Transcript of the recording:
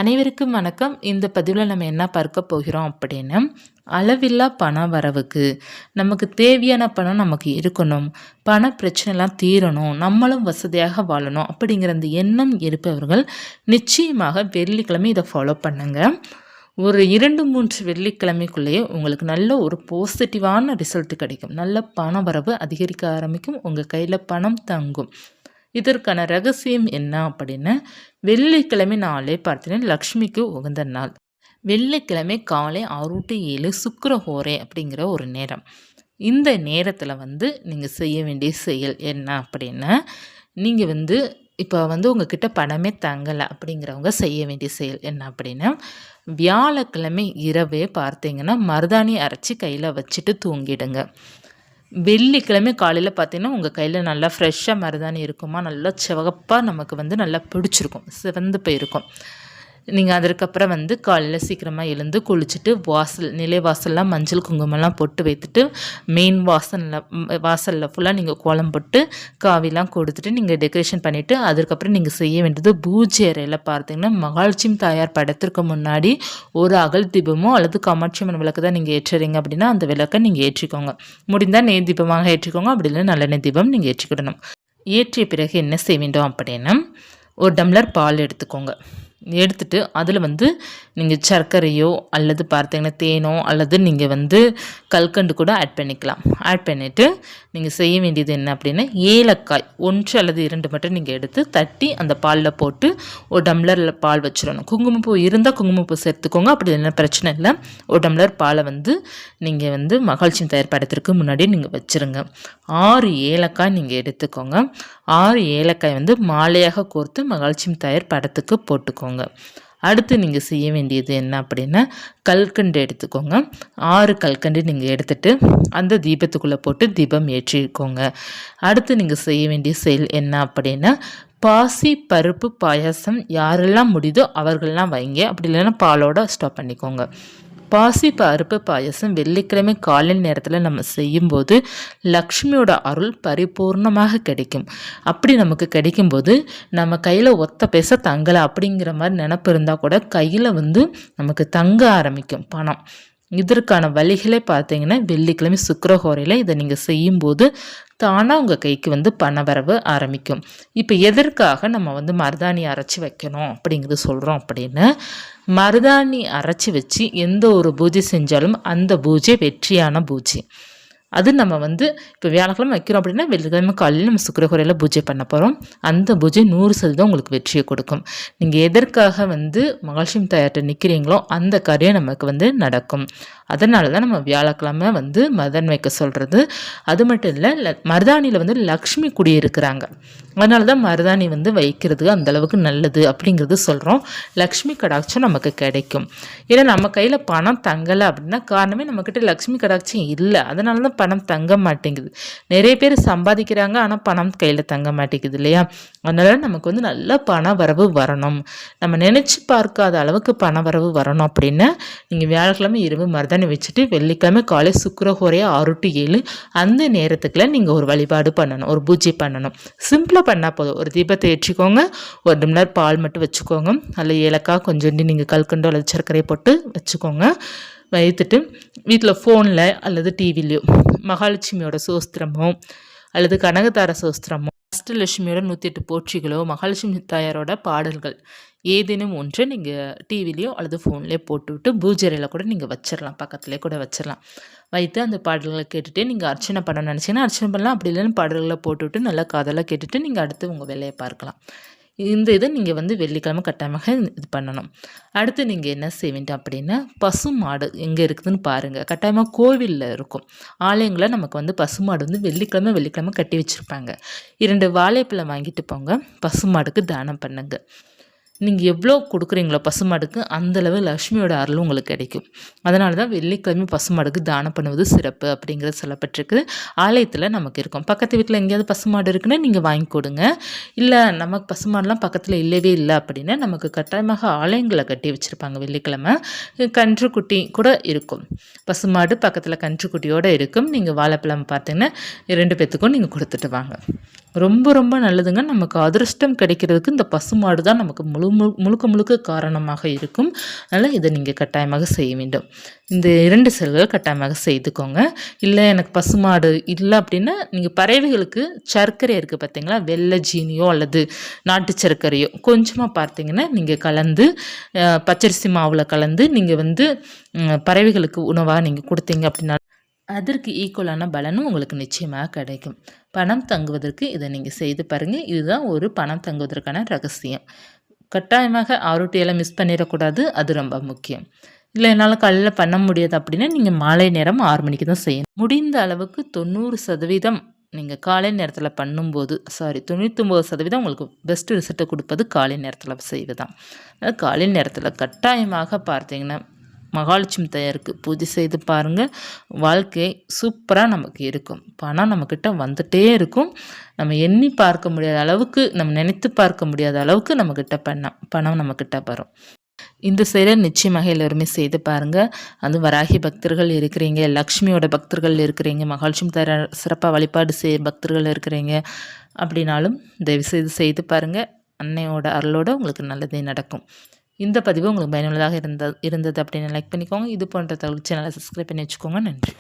அனைவருக்கும் வணக்கம். இந்த பதிவில் நம்ம என்ன பார்க்க போகிறோம் அப்படின்னா, அளவில்லா பண வரவுக்கு நமக்கு தேவையான பணம் நமக்கு இருக்கணும், பண பிரச்சனைலாம் தீரணும், நம்மளும் வசதியாக வாழணும் அப்படிங்கிற அந்த எண்ணம் இருப்பவர்கள் நிச்சயமாக வெள்ளிக்கிழமை இதை ஃபாலோ பண்ணுங்க. ஒரு 2-3 வெள்ளிக்கிழமைக்குள்ளேயே உங்களுக்கு நல்ல ஒரு பாசிட்டிவான ரிசல்ட் கிடைக்கும். நல்ல பண வரவு அதிகரிக்க ஆரம்பிக்கும். உங்கள் கையில் பணம் தங்கும். இதற்கான ரகசியம் என்ன அப்படின்னா, வெள்ளிக்கிழமை நாளே பார்த்தீங்கன்னா லக்ஷ்மிக்கு உகந்த நாள். வெள்ளிக்கிழமை காலை 6 to 7 சுக்கிரஹோரை அப்படிங்கிற ஒரு நேரம். இந்த நேரத்தில் நீங்கள் செய்ய வேண்டிய செயல் என்ன அப்படின்னா, நீங்கள் இப்போ உங்ககிட்ட பணமே தங்கலை அப்படிங்கிறவங்க செய்ய வேண்டிய செயல் என்ன அப்படின்னா, வியாழக்கிழமை இரவே பார்த்தீங்கன்னா மருதாணி அரைச்சி கையில் வச்சுட்டு தூங்கிடுங்க. வெள்ளிக்கிழமை காலையில் பார்த்தீங்கன்னா உங்கள் கையில் நல்லா ஃப்ரெஷ்ஷாக மருதாணி இருக்குமா, நல்லா சிவப்பாக நமக்கு நல்லா பிடிச்சிருக்கும், சிவந்து போயிருக்கும். நீங்கள் அதற்கப்புறம் காலையில் சீக்கிரமாக எழுந்து குளிச்சுட்டு நிலை வாசல்லாம் மஞ்சள் குங்குமம்லாம் போட்டு வைத்துட்டு மெயின் வாசலில் ஃபுல்லாக நீங்கள் கோலம் போட்டு காவிலாம் கொடுத்துட்டு நீங்கள் டெக்கரேஷன் பண்ணிவிட்டு அதுக்கப்புறம் நீங்கள் செய்ய வேண்டியது பூஜை அறையில் பார்த்தீங்கன்னா மகாலட்சுமி தாயார் படத்திற்கு முன்னாடி ஒரு அகல் தீபமோ அல்லது காமாட்சி அம்மன் விளக்கு தான் நீங்கள் ஏற்றுறீங்க அப்படின்னா அந்த விளக்கை நீங்கள் ஏற்றிக்கோங்க. முடிந்தால் நெய் தீபமாக ஏற்றிக்கோங்க, அப்படி இல்லை நல்லெண்ணெய் தீபம் நீங்கள் ஏற்றிக்கிடணும். ஏற்றிய பிறகு என்ன செய்ய வேண்டும் அப்படின்னா, ஒரு டம்ளர் பால் எடுத்துக்கோங்க. எடுத்துட்டு அதில் நீங்கள் சர்க்கரையோ அல்லது பார்த்தீங்கன்னா தேனோ அல்லது நீங்கள் கல்கண்டு கூட ஆட் பண்ணிக்கலாம். ஆட் பண்ணிவிட்டு நீங்கள் செய்ய வேண்டியது என்ன அப்படின்னா, ஏலக்காய் 1 அல்லது 2 மட்டும் நீங்கள் எடுத்து தட்டி அந்த பாலில் போட்டு ஒரு டம்ளரில் பால் வச்சிடணும். குங்குமப்பூ இருந்தால் குங்குமப்பூ சேர்த்துக்கோங்க, அப்படி என்ன பிரச்சனை இல்லை. ஒரு டம்ளர் பாலை நீங்கள் மகாலட்சுமி தாயார் படத்திற்கு முன்னாடி நீங்கள் வச்சுருங்க. 6 ஏலக்காய் நீங்கள் எடுத்துக்கோங்க. 6 ஏலக்காய் மாலையாக கோர்த்து மகாலட்சுமி தாயார் படத்துக்கு போட்டுக்கோங்க. அடுத்து நீங்கள் செய்ய வேண்டியது என்ன அப்படின்னா, கல்கண்டு எடுத்துக்கோங்க. 6 கல்கண்டு நீங்கள் எடுத்துகிட்டு அந்த தீபத்துக்குள்ளே போட்டு தீபம் ஏற்றிக்கோங்க. அடுத்து நீங்கள் செய்ய வேண்டிய செயல் என்ன அப்படின்னா, பாசி பருப்பு பாயாசம் யாரெல்லாம் முடியுதோ அவர்கள்லாம் வைங்க, அப்படி இல்லைன்னா பாலோட ஸ்டாப் பண்ணிக்கோங்க. பாசி பருப்பு பாயசம் வெள்ளிக்கிழமை காலை நேரத்தில் நம்ம செய்யும்போது லக்ஷ்மியோட அருள் பரிபூர்ணமாக கிடைக்கும். அப்படி நமக்கு கிடைக்கும்போது நம்ம கையில் ஒத்த பைசா தங்கலை அப்படிங்கிற மாதிரி நினப்பு இருந்தால் கூட கையில் நமக்கு தங்க ஆரம்பிக்கும் பணம். இதற்கான வழிகளே பார்த்தீங்கன்னா வெள்ளிக்கிழமை சுக்கிரஹோரையில் இதை நீங்கள் செய்யும்போது தானாக உங்கள் கைக்கு பண வரவு ஆரம்பிக்கும். இப்போ எதற்காக நம்ம மருதாணி அரைச்சி வைக்கணும் அப்படிங்கிறது சொல்கிறோம் அப்படின்னா, மருதாணி அரைச்சி வச்சு எந்த ஒரு பூஜை செஞ்சாலும் அந்த பூஜை வெற்றியான பூஜை. அது நம்ம இப்போ வியாழக்கிழமை வைக்கிறோம் அப்படின்னா வெள்ளிக்கிழமை காலையில் நம்ம சுக்கிரஹோரையில் பூஜை பண்ண போகிறோம். அந்த பூஜை 100% உங்களுக்கு வெற்றியை கொடுக்கும். நீங்கள் எதற்காக மகாலட்சுமி தாயார்கிட்ட நிற்கிறீங்களோ அந்த காரியம் நமக்கு நடக்கும். அதனால தான் நம்ம வியாழக்கிழமை மருதாணி வைக்க சொல்கிறது. அது மட்டும் இல்லை, மருதாணியில் லக்ஷ்மி குடியிருக்கிறாங்க. அதனால தான் மருதாணி வைக்கிறது அந்தளவுக்கு நல்லது அப்படிங்கிறது சொல்கிறோம். லக்ஷ்மி கடாட்சம் நமக்கு கிடைக்கும். ஏன்னா நம்ம கையில் பணம் தங்கலை அப்படின்னா காரணமே நம்மக்கிட்ட லக்ஷ்மி கடாட்சம் இல்லை. அதனால தான் பணம் தங்க மாட்டேங்குது. நிறைய பேர் சம்பாதிக்கிறாங்க, ஆனால் பணம் கையில் தங்க மாட்டேங்குது இல்லையா? அதனால நமக்கு நல்ல பண வரவு வரணும், நம்ம நினச்சி பார்க்காத அளவுக்கு பண வரவு வரணும் அப்படின்னா நீங்கள் வியாழக்கிழமை இரவு மருதாணி வச்சுட்டு வெள்ளிக்கிழமை காலை சுக்கிரஹோரை 6 to 7 அந்த நேரத்துக்குள்ள நீங்கள் ஒரு வழிபாடு பண்ணணும், ஒரு பூஜை பண்ணணும். சிம்பிளாக பண்ணால் போதும். ஒரு தீபத்தை ஏற்றிக்கோங்க, ஒரு டம்ளர் பால் மட்டும் வச்சுக்கோங்க, அதில் ஏலக்காய் கொஞ்சோண்டி நீங்கள் கல்கண்டோ அல்லது சர்க்கரையை போட்டு வச்சுக்கோங்க. வைத்துட்டு வீட்டில் ஃபோனில் அல்லது டிவிலையோ மகாலட்சுமியோட சோஸ்திரமோ அல்லது கனகதார சோஸ்திரமோ அஷ்டலட்சுமியோட 108 போற்றிகளோ மகாலட்சுமி தாயாரோட பாடல்கள் ஏதேனும் ஒன்று நீங்கள் டிவிலையோ அல்லது ஃபோன்லேயோ போட்டுவிட்டு பூஜையில் கூட நீங்கள் வச்சிடலாம், பக்கத்துலேயே கூட வச்சிடலாம். வைத்து அந்த பாடல்களை கேட்டுகிட்டே நீங்கள் அர்ச்சனை பண்ண நினச்சிங்கன்னா அர்ச்சனை பண்ணலாம், அப்படி இல்லைன்னு பாடல்களை போட்டுவிட்டு நல்லா காதெல்லாம் கேட்டுட்டு நீங்கள் அடுத்து உங்கள் வேலையை பார்க்கலாம். இந்த இதை நீங்கள் வெள்ளிக்கிழமை கட்டாயமாக இது பண்ணணும். அடுத்து நீங்கள் என்ன செய்ய வேண்டும் அப்படின்னா, பசுமாடு எங்கே இருக்குதுன்னு பாருங்கள். கட்டாயமாக கோவிலில் இருக்கும், ஆலயங்களில் நமக்கு பசுமாடு வெள்ளிக்கிழமை கட்டி வச்சுருப்பாங்க. 2 வாழைப்பழம் வாங்கிட்டு போங்க, பசுமாடுக்கு தானம் பண்ணுங்க. நீங்கள் எவ்வளோ கொடுக்குறீங்களோ பசுமாடுக்கு அந்தளவு லக்ஷ்மியோட அருள் உங்களுக்கு கிடைக்கும். அதனால தான் வெள்ளிக்கிழமை பசுமாடுக்கு தானம் பண்ணுவது சிறப்பு அப்படிங்கிறது சொல்லப்பட்டிருக்கு. ஆலயத்தில் நமக்கு இருக்கும். பக்கத்து வீட்டில் எங்கேயாவது பசுமாடு இருக்குன்னா நீங்கள் வாங்கி கொடுங்க. இல்லை நமக்கு பசுமாடெலாம் பக்கத்தில் இல்லவே இல்லை அப்படின்னா நமக்கு கட்டாயமாக ஆலயங்களை கட்டி வச்சுருப்பாங்க. வெள்ளிக்கிழமை கன்றுக்குட்டி கூட இருக்கும், பசுமாடு பக்கத்தில் கன்றுக்குட்டியோடு இருக்கும். நீங்கள் வாழைப்பழம் பார்த்தீங்கன்னா 2 பேத்துக்கும் நீங்கள் கொடுத்துட்டு வாங்க. ரொம்ப ரொம்ப நல்லதுங்க. நமக்கு அதிர்ஷ்டம் கிடைக்கிறதுக்கு இந்த பசுமாடு தான் நமக்கு முழுக்க முழுக்க காரணமாக இருக்கும். அதனால் இதை நீங்கள் கட்டாயமாக செய்ய வேண்டும். இந்த 2 செயல்கள் கட்டாயமாக செய்துக்கோங்க. இல்லை எனக்கு பசுமாடு இல்லை அப்படின்னா, நீங்கள் பறவைகளுக்கு சர்க்கரை இருக்குது பார்த்தீங்களா, வெள்ளை ஜீனியோ அல்லது நாட்டு சர்க்கரையோ கொஞ்சமாக பார்த்தீங்கன்னா நீங்கள் கலந்து பச்சரிசி மாவில் கலந்து நீங்கள் வந்து பறவைகளுக்கு உணவாக நீங்கள் கொடுத்தீங்க அப்படின்னா அதற்கு ஈக்குவலான பலனும் உங்களுக்கு நிச்சயமாக கிடைக்கும். பணம் தங்குவதற்கு இதை நீங்கள் செய்து பாருங்கள். இதுதான் ஒரு பணம் தங்குவதற்கான ரகசியம். கட்டாயமாக ஆரோட்டியெல்லாம் மிஸ் பண்ணிடக்கூடாது, அது ரொம்ப முக்கியம். இல்லை என்னால் காலையில் பண்ண முடியாது அப்படின்னா நீங்கள் மாலை நேரம் 6 மணிக்கு தான் செய்யணும். முடிந்த அளவுக்கு 90% நீங்கள் காலை நேரத்தில் பண்ணும்போது 99% உங்களுக்கு பெஸ்ட் ரிசல்ட்டை கொடுப்பது காலை நேரத்தில் செய்வதுதான். அதாவது காலை நேரத்தில் கட்டாயமாக பார்த்தீங்கன்னா மகாலட்சுமி தாயாருக்கு பூஜை செய்து பாருங்கள். வாழ்க்கை சூப்பராக நமக்கு இருக்கும். பணம் நம்மக்கிட்ட வந்துகிட்டே இருக்கும். நம்ம எண்ணி பார்க்க முடியாத அளவுக்கு, நம்ம நினைத்து பார்க்க முடியாத அளவுக்கு நம்மக்கிட்ட பணம் நம்மக்கிட்ட வரும். இந்த செயலை நிச்சயமாக எல்லோருமே செய்து பாருங்கள். அது வராகி பக்தர்கள் இருக்கிறீங்க, லக்ஷ்மியோட பக்தர்கள் இருக்கிறீங்க, மகாலட்சுமி தாயார் சிறப்பாக வழிபாடு பக்தர்கள் இருக்கிறீங்க அப்படின்னாலும் தயவுசெய்து செய்து பாருங்கள். அன்னையோட அருளோடு உங்களுக்கு நல்லதே நடக்கும். இந்த பதிவு உங்களுக்கு பயனுள்ளதாக இருந்தது அப்படின்னு லைக் பண்ணிக்கோங்க. இது போன்ற தகவல் சேனலை சப்ஸ்கிரைப் பண்ணி வச்சுக்கோங்க. நன்றி.